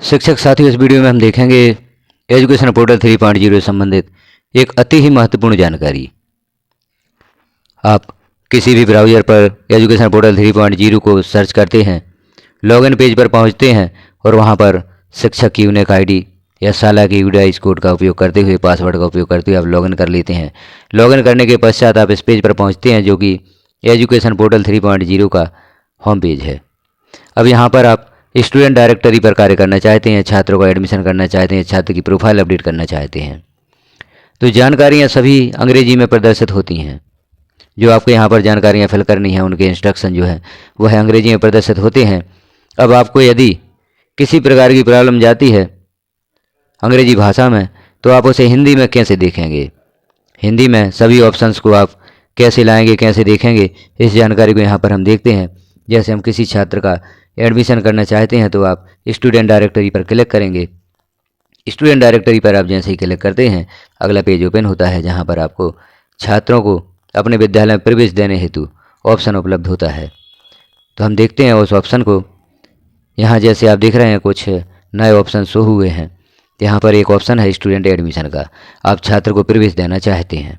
शिक्षक साथियों, इस वीडियो में हम देखेंगे एजुकेशन पोर्टल 3.0 से संबंधित एक अति ही महत्वपूर्ण जानकारी। आप किसी भी ब्राउज़र पर एजुकेशन पोर्टल 3.0 को सर्च करते हैं, लॉगिन पेज पर पहुंचते हैं और वहां पर शिक्षक की यूनिक आईडी या शाला की यूडीआईडी कोड का उपयोग करते हुए, पासवर्ड का उपयोग करते हुए आप लॉगिन कर लेते हैं। लॉगिन करने के पश्चात आप इस पेज पर पहुँचते हैं जो कि एजुकेशन पोर्टल 3.0 का होम पेज है। अब यहाँ पर आप स्टूडेंट डायरेक्टरी पर कार्य करना चाहते हैं, छात्रों का एडमिशन करना चाहते हैं, छात्र की प्रोफाइल अपडेट करना चाहते हैं, तो जानकारियाँ सभी अंग्रेजी में प्रदर्शित होती हैं। जो आपको यहाँ पर जानकारियाँ फिल करनी है, उनके इंस्ट्रक्शन जो है वह अंग्रेजी में प्रदर्शित होते हैं। अब आपको यदि किसी प्रकार की प्रॉब्लम जाती है अंग्रेजी भाषा में, तो आप उसे हिंदी में कैसे देखेंगे, हिंदी में सभी ऑप्शंस को आप कैसे लाएंगे, कैसे देखेंगे, इस जानकारी को यहाँ पर हम देखते हैं। जैसे हम किसी छात्र का एडमिशन करना चाहते हैं तो आप स्टूडेंट डायरेक्टरी पर क्लिक करेंगे। स्टूडेंट डायरेक्टरी पर आप जैसे ही क्लिक करते हैं, अगला पेज ओपन होता है जहाँ पर आपको छात्रों को अपने विद्यालय में प्रवेश देने हेतु ऑप्शन उपलब्ध होता है। तो हम देखते हैं उस ऑप्शन को। यहाँ जैसे आप देख रहे हैं कुछ नए ऑप्शन शो हुए हैं। यहाँ पर एक ऑप्शन है स्टूडेंट एडमिशन का, आप छात्र को प्रवेश देना चाहते हैं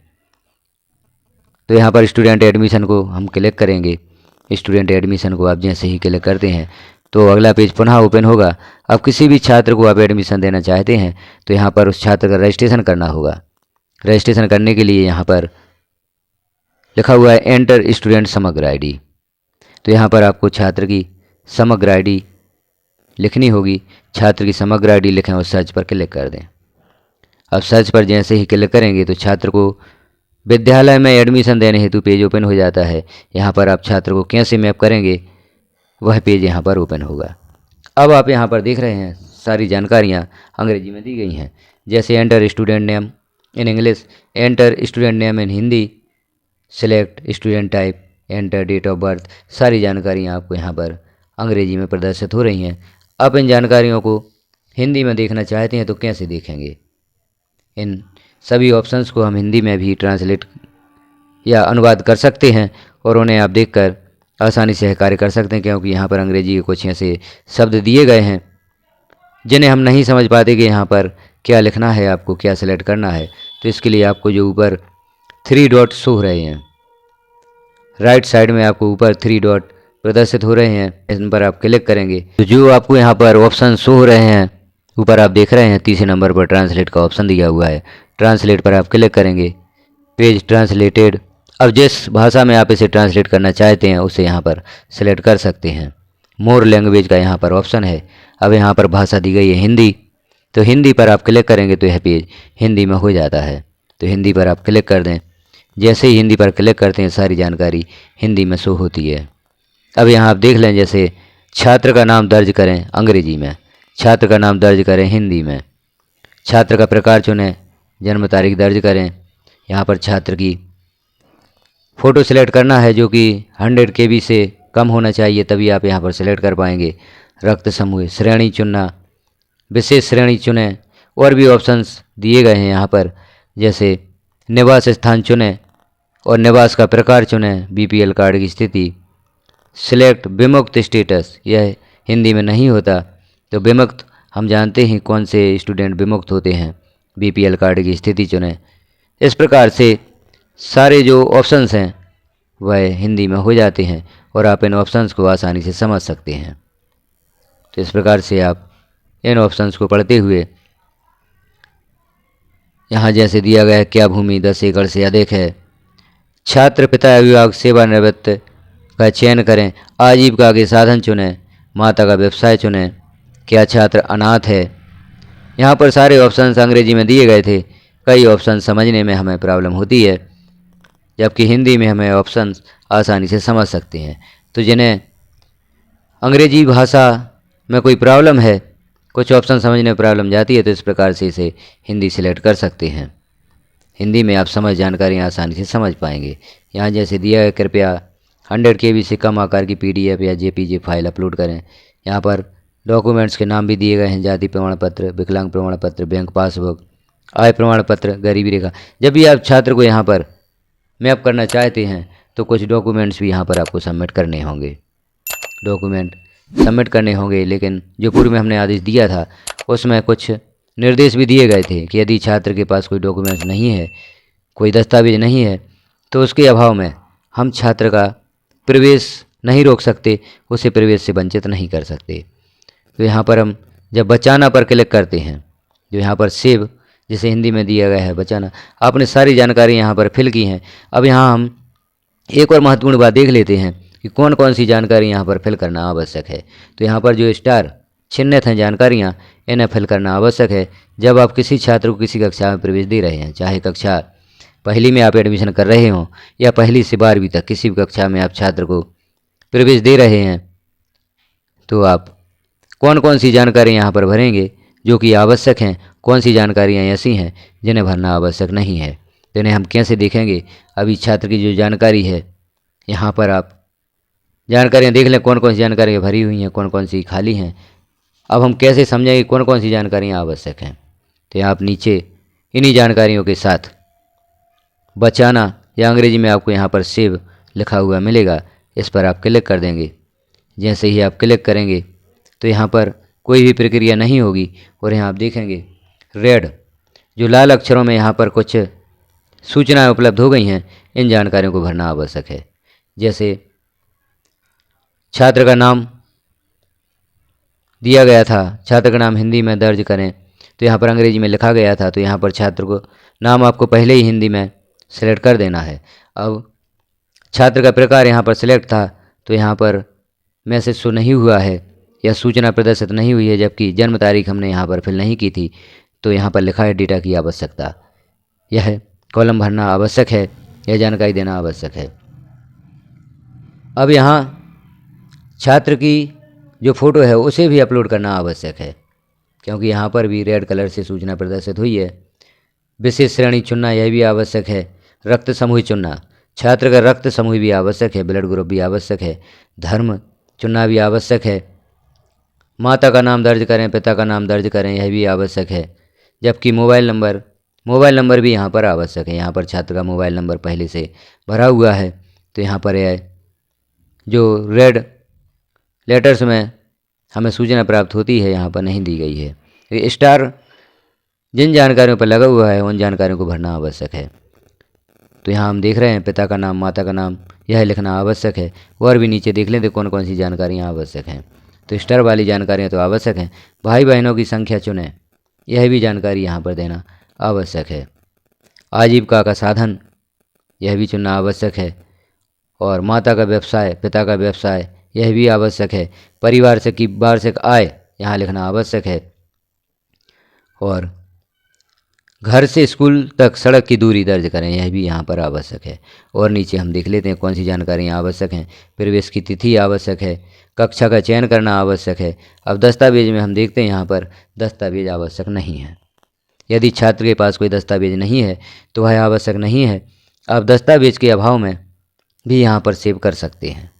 तो यहाँ पर स्टूडेंट एडमिशन को हम क्लिक करेंगे। स्टूडेंट एडमिशन को आप जैसे ही क्लिक करते हैं तो अगला पेज पुनः ओपन होगा। अब किसी भी छात्र को आप एडमिशन देना चाहते हैं तो यहाँ पर उस छात्र का रजिस्ट्रेशन करना होगा। रजिस्ट्रेशन करने के लिए यहाँ पर लिखा हुआ है एंटर स्टूडेंट समग्र आईडी। तो यहाँ पर आपको छात्र की समग्र आईडी लिखनी होगी। छात्र की समग्र आईडी लिखें और सर्च पर क्लिक कर दें। अब सर्च पर जैसे ही क्लिक करेंगे तो छात्र को विद्यालय में एडमिशन देने हेतु पेज ओपन हो जाता है। यहाँ पर आप छात्र को कैसे मैप करेंगे वह पेज यहाँ पर ओपन होगा। अब आप यहाँ पर देख रहे हैं सारी जानकारियाँ अंग्रेजी में दी गई हैं। जैसे enter student name in English, enter student name in Hindi, select student type, enter date of birth, सारी जानकारियाँ आपको यहाँ पर अंग्रेजी में प्रदर्शित हो रही हैं। आप इन जानकारियों को हिंदी में देखना चाहते हैं तो कैसे देखेंगे? इन सभी ऑप्शंस को हम हिंदी में भी ट्रांसलेट या अनुवाद कर सकते हैं और उन्हें आप देखकर आसानी से कार्य कर सकते हैं, क्योंकि यहाँ पर अंग्रेजी के कुछ ऐसे शब्द दिए गए हैं जिन्हें हम नहीं समझ पाते कि यहाँ पर क्या लिखना है, आपको क्या सेलेक्ट करना है। तो इसके लिए आपको जो ऊपर 3 डॉट शो हो रहे हैं, राइट साइड में आपको ऊपर 3 डॉट प्रदर्शित हो रहे हैं, इन पर आप क्लिक करेंगे तो जो आपको यहाँ पर ऑप्शन शो हो रहे हैं ऊपर आप देख रहे हैं तीसरे नंबर पर ट्रांसलेट का ऑप्शन दिया हुआ है। ट्रांसलेट पर आप क्लिक करेंगे, पेज ट्रांसलेटेड। अब जिस भाषा में आप इसे ट्रांसलेट करना चाहते हैं उसे यहाँ पर सेलेक्ट कर सकते हैं। मोर लैंग्वेज का यहाँ पर ऑप्शन है। अब यहाँ पर भाषा दी गई है हिंदी, तो हिंदी पर आप क्लिक करेंगे तो यह पेज हिंदी में हो जाता है। तो हिंदी पर आप क्लिक कर दें। जैसे ही हिंदी पर क्लिक करते हैं सारी जानकारी हिंदी में शो होती है। अब यहाँ आप देख लें, जैसे छात्र का नाम दर्ज करें अंग्रेजी में, छात्र का नाम दर्ज करें हिंदी में, छात्र का प्रकार चुनें, जन्म तारीख दर्ज करें। यहाँ पर छात्र की फ़ोटो सिलेक्ट करना है जो कि 100 KB से कम होना चाहिए, तभी आप यहाँ पर सिलेक्ट कर पाएंगे। रक्त समूह, श्रेणी चुनना, विशेष श्रेणी चुनें। और भी ऑप्शंस दिए गए हैं यहाँ पर, जैसे निवास स्थान चुनें और निवास का प्रकार चुनें, BPL कार्ड की स्थिति, सिलेक्ट विमुक्त स्टेटस, यह हिंदी में नहीं होता तो विमुक्त हम जानते हैं कौन से स्टूडेंट विमुक्त होते हैं, BPL कार्ड की स्थिति चुनें। इस प्रकार से सारे जो ऑप्शंस हैं वह हिंदी में हो जाते हैं और आप इन ऑप्शंस को आसानी से समझ सकते हैं। तो इस प्रकार से आप इन ऑप्शंस को पढ़ते हुए, यहाँ जैसे दिया गया है क्या भूमि 10 एकड़ से अधिक है, छात्र पिता अभिभावक सेवानिवृत्त का चयन करें, आजीविका के साधन चुनें, माता का व्यवसाय चुनें, क्या छात्र अनाथ है। यहाँ पर सारे ऑप्शंस अंग्रेजी में दिए गए थे। कई ऑप्शन समझने में हमें प्रॉब्लम होती है, जबकि हिंदी में हमें ऑप्शंस आसानी से समझ सकते हैं। तो जिन्हें अंग्रेजी भाषा में कोई प्रॉब्लम है, कुछ ऑप्शन समझने में प्रॉब्लम जाती है, तो इस प्रकार से इसे हिंदी सेलेक्ट कर सकते हैं। हिंदी में आप जानकारियाँ आसानी से समझ पाएंगे। यहाँ जैसे दिया है कृपया 100 KB से कम आकार की PDF या JPG फाइल अपलोड करें। यहाँ पर डॉक्यूमेंट्स के नाम भी दिए गए हैं, जाति प्रमाण पत्र, विकलांग प्रमाण पत्र, बैंक पासबुक, आय प्रमाण पत्र, गरीबी रेखा। जब भी आप छात्र को यहाँ पर मैप करना चाहते हैं तो कुछ डॉक्यूमेंट्स भी यहाँ पर आपको सबमिट करने होंगे। डॉक्यूमेंट सबमिट करने होंगे, लेकिन जो पूर्व में हमने आदेश दिया था उसमें कुछ निर्देश भी दिए गए थे कि यदि छात्र के पास कोई डॉक्यूमेंट्स नहीं है, कोई दस्तावेज नहीं है, तो उसके अभाव में हम छात्र का प्रवेश नहीं रोक सकते, उसे प्रवेश से वंचित नहीं कर सकते। तो यहाँ पर हम जब बचाना पर क्लिक करते हैं, जो यहाँ पर सेव जिसे हिंदी में दिया गया है बचाना, आपने सारी जानकारी यहाँ पर फिल की हैं। अब यहाँ हम एक और महत्वपूर्ण बात देख लेते हैं कि कौन कौन सी जानकारी यहाँ पर फिल करना आवश्यक है। तो यहाँ पर जो स्टार चिन्हित हैं जानकारियाँ, इन्हें फिल करना आवश्यक है जब आप किसी छात्र को किसी कक्षा में प्रवेश दे रहे हैं, चाहे कक्षा पहली में आप एडमिशन कर रहे हों या पहली से 12वीं तक किसी भी कक्षा में आप छात्र को प्रवेश दे रहे हैं। तो आप कौन कौन सी जानकारी यहाँ पर भरेंगे जो कि आवश्यक हैं, कौन सी जानकारियाँ ऐसी हैं जिन्हें भरना आवश्यक नहीं है, तो इन्हें हम कैसे देखेंगे। अभी छात्र की जो जानकारी है, यहाँ पर आप जानकारियाँ देख लें कौन कौन सी जानकारियाँ भरी हुई हैं, कौन कौन सी खाली हैं। अब हम कैसे समझेंगे कौन कौन सी जानकारियाँ आवश्यक हैं। तो आप नीचे इन्हीं जानकारियों के साथ बचाना या अंग्रेजी में आपको यहाँ पर सेव लिखा हुआ मिलेगा, इस पर आप क्लिक कर देंगे। जैसे ही आप क्लिक करेंगे तो यहाँ पर कोई भी प्रक्रिया नहीं होगी और यहाँ आप देखेंगे रेड जो लाल अक्षरों में यहाँ पर कुछ सूचनाएं उपलब्ध हो गई हैं, इन जानकारियों को भरना आवश्यक है। जैसे छात्र का नाम दिया गया था, छात्र का नाम हिंदी में दर्ज करें, तो यहाँ पर अंग्रेजी में लिखा गया था, तो यहाँ पर छात्र को नाम आपको पहले ही हिंदी में सेलेक्ट कर देना है। अब छात्र का प्रकार यहाँ पर सिलेक्ट था, तो यहाँ पर मैसेज शो नहीं हुआ है या सूचना प्रदर्शित नहीं हुई है, जबकि जन्म तारीख हमने यहाँ पर फिल नहीं की थी, तो यहाँ पर लिखा है डेटा की आवश्यकता। यह कॉलम भरना आवश्यक है, यह जानकारी देना आवश्यक है। अब यहाँ छात्र की जो फ़ोटो है उसे भी अपलोड करना आवश्यक है, क्योंकि यहाँ पर भी रेड कलर से सूचना प्रदर्शित हुई है। विशेष श्रेणी चुनना यह भी आवश्यक है। रक्त समूह चुनना, छात्र का रक्त समूह भी आवश्यक है, ब्लड ग्रुप भी आवश्यक है। धर्म चुनना भी आवश्यक है। माता का नाम दर्ज करें, पिता का नाम दर्ज करें, यह भी आवश्यक है। जबकि मोबाइल नंबर भी यहाँ पर आवश्यक है। यहाँ पर छात्र का मोबाइल नंबर पहले से भरा हुआ है, तो यहाँ पर यह जो रेड लेटर्स में हमें सूचना प्राप्त होती है यहाँ पर नहीं दी गई है। ये स्टार जिन जानकारियों पर लगा हुआ है उन जानकारियों को भरना आवश्यक है। तो यहाँ हम देख रहे हैं पिता का नाम, माता का नाम, यह लिखना आवश्यक है। और भी नीचे देख लें तो कौन कौन सी जानकारियाँ आवश्यक हैं। तो स्टार वाली जानकारियाँ तो आवश्यक हैं। भाई बहनों की संख्या चुनें, यह भी जानकारी यहाँ पर देना आवश्यक है। आजीविका का साधन, यह भी चुनना आवश्यक है। और माता का व्यवसाय, पिता का व्यवसाय, यह भी आवश्यक है। परिवार से की वार्षिक आय यहाँ लिखना आवश्यक है। और घर से स्कूल तक सड़क की दूरी दर्ज करें, यह भी यहाँ पर आवश्यक है। और नीचे हम देख लेते हैं कौन सी जानकारियाँ आवश्यक हैं। प्रवेश की तिथि आवश्यक है। कक्षा का चयन करना आवश्यक है। अब दस्तावेज में हम देखते हैं यहाँ पर दस्तावेज आवश्यक नहीं है। यदि छात्र के पास कोई दस्तावेज नहीं है तो वह आवश्यक नहीं है। आप दस्तावेज के अभाव में भी यहाँ पर सेव कर सकते हैं।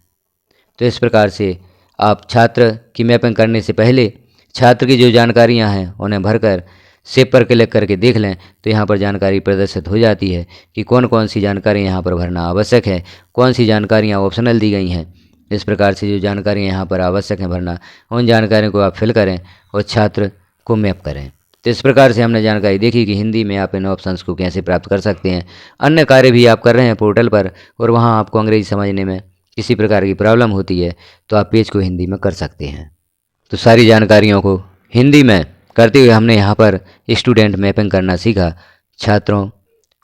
तो इस प्रकार से आप छात्र की मैपिंग करने से पहले छात्र की जो जानकारियाँ हैं उन्हें भरकर सेव पर क्लिक करके देख लें, तो यहाँ पर जानकारी प्रदर्शित हो जाती है कि कौन कौन सी जानकारी यहाँ पर भरना आवश्यक है, कौन सी जानकारियाँ ऑप्शनल दी गई हैं। इस प्रकार से जो जानकारियाँ यहाँ पर आवश्यक हैं भरना, उन जानकारियों को आप फिल करें और छात्र को मैप करें। तो इस प्रकार से हमने जानकारी देखी कि हिंदी में आप इन ऑप्शंस को कैसे प्राप्त कर सकते हैं। अन्य कार्य भी आप कर रहे हैं पोर्टल पर और वहाँ आपको अंग्रेजी समझने में किसी प्रकार की प्रॉब्लम होती है तो आप पेज को हिंदी में कर सकते हैं। तो सारी जानकारियों को हिंदी में करते हुए हमने यहाँ पर स्टूडेंट मैपिंग करना सीखा, छात्रों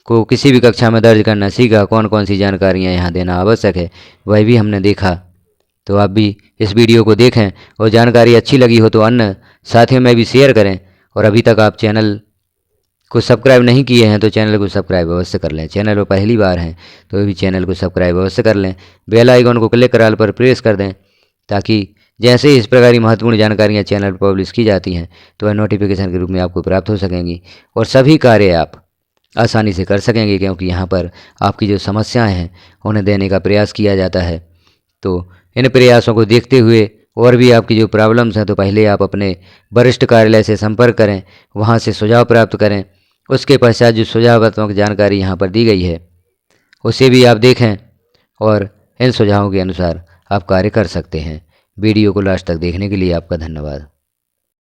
को किसी भी कक्षा में दर्ज करना सीखा, कौन कौन सी जानकारियाँ यहाँ देना आवश्यक है वह भी हमने देखा। तो आप भी इस वीडियो को देखें और जानकारी अच्छी लगी हो तो अन्य साथियों में भी शेयर करें। और अभी तक आप चैनल को सब्सक्राइब नहीं किए हैं तो चैनल को सब्सक्राइब अवश्य कर लें। चैनल पर पहली बार हैं तो भी चैनल को सब्सक्राइब अवश्य कर लें। बेल आइकन को क्लिक कर ऑल पर प्रेस कर दें, ताकि जैसे ही इस प्रकार की महत्वपूर्ण जानकारियाँ चैनल पर पब्लिश की जाती हैं तो वह नोटिफिकेशन के रूप में आपको प्राप्त हो सकेंगी और सभी कार्य आप आसानी से कर सकेंगे, क्योंकि यहाँ पर आपकी जो समस्याएं हैं उन्हें देने का प्रयास किया जाता है। तो इन प्रयासों को देखते हुए और भी आपकी जो प्रॉब्लम्स हैं तो पहले आप अपने वरिष्ठ कार्यालय से संपर्क करें, वहाँ से सुझाव प्राप्त करें। उसके पश्चात जो सुझावात्मक जानकारी यहाँ पर दी गई है उसे भी आप देखें और इन सुझावों के अनुसार आप कार्य कर सकते हैं। वीडियो को लास्ट तक देखने के लिए आपका धन्यवाद।